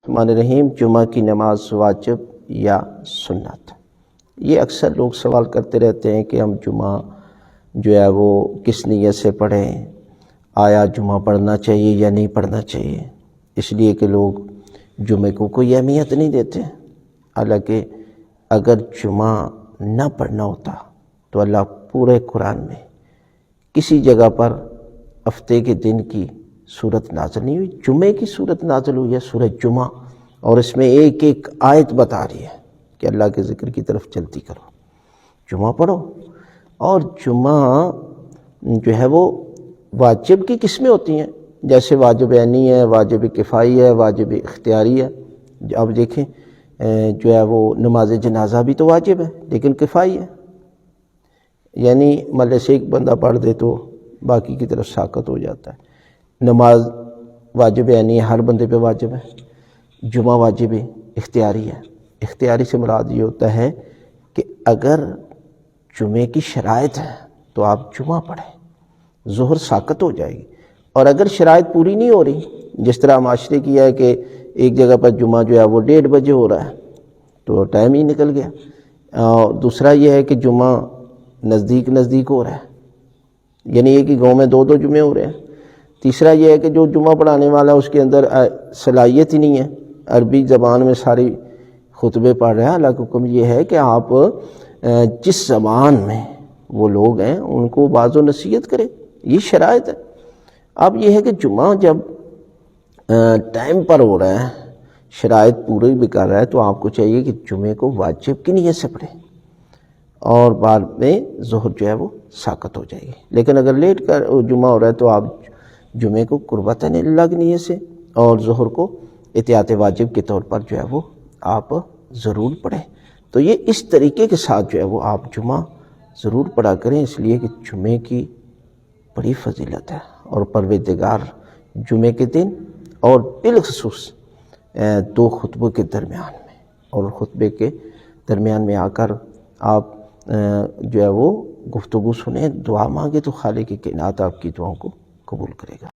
الرحمن الرحیم، جمعہ کی نماز واجب یا سنت؟ یہ اکثر لوگ سوال کرتے رہتے ہیں کہ ہم جمعہ جو ہے وہ کس نیت سے پڑھیں، آیا جمعہ پڑھنا چاہیے یا نہیں پڑھنا چاہیے؟ اس لیے کہ لوگ جمعے کو کوئی اہمیت نہیں دیتے، حالانکہ اگر جمعہ نہ پڑھنا ہوتا تو اللہ پورے قرآن میں کسی جگہ پر ہفتے کے دن کی صورت نازل نہیں ہوئی، جمعے کی صورت نازل ہوئی ہے، سورہ جمعہ، اور اس میں ایک ایک آیت بتا رہی ہے کہ اللہ کے ذکر کی طرف جلدی کرو، جمعہ پڑھو۔ اور جمعہ جو ہے وہ واجب کی قسمیں ہوتی ہیں، جیسے واجب عینی ہے، واجب کفائی ہے، واجب اختیاری ہے۔ اب دیکھیں جو ہے وہ نماز جنازہ بھی تو واجب ہے لیکن کفائی ہے، یعنی مطلب سے ایک بندہ پڑھ دے تو باقی کی طرف ساقط ہو جاتا ہے۔ نماز واجب عینی ہر بندے پہ واجب ہے، جمعہ واجب اختیاری ہے۔ اختیاری سے مراد یہ ہوتا ہے کہ اگر جمعے کی شرائط ہے تو آپ جمعہ پڑھیں، ظہر ساقط ہو جائے گی۔ اور اگر شرائط پوری نہیں ہو رہی، جس طرح معاشرے کی ہے کہ ایک جگہ پر جمعہ جو ہے وہ 1:30 بجے ہو رہا ہے تو ٹائم ہی نکل گیا، اور دوسرا یہ ہے کہ جمعہ نزدیک ہو رہا ہے، یعنی ایک ہی گاؤں میں 2 جمعے ہو رہے ہیں۔ تیسرا یہ ہے کہ جو جمعہ پڑھانے والا ہے اس کے اندر صلاحیت ہی نہیں ہے، عربی زبان میں ساری خطبے پڑھ رہے ہیں۔ اللہ کا حکم یہ ہے کہ آپ جس زبان میں وہ لوگ ہیں ان کو واعظ و نصیحت کریں، یہ شرائط ہے۔ اب یہ ہے کہ جمعہ جب ٹائم پر ہو رہا ہے، شرائط پوری بھی کر رہا ہے، تو آپ کو چاہیے کہ جمعے کو واجب کی نیت سے پڑھیں، اور بعد میں ظہر جو ہے وہ ساقط ہو جائے گی۔ لیکن اگر لیٹ کر جمعہ ہو رہا ہے تو آپ جمعے کو قربتاً اللہ کی نیت سے اور ظہر کو احتیاط واجب کے طور پر جو ہے وہ آپ ضرور پڑھیں۔ تو یہ اس طریقے کے ساتھ جو ہے وہ آپ جمعہ ضرور پڑھا کریں، اس لیے کہ جمعے کی بڑی فضیلت ہے، اور پروردگار جمعے کے دن اور بالخصوص 2 خطبوں کے درمیان میں، اور خطبے کے درمیان میں آ کر آپ جو ہے وہ گفتگو سنیں، دعا مانگے، تو خالق کائنات آپ کی دعاؤں کو قبول کرے گا۔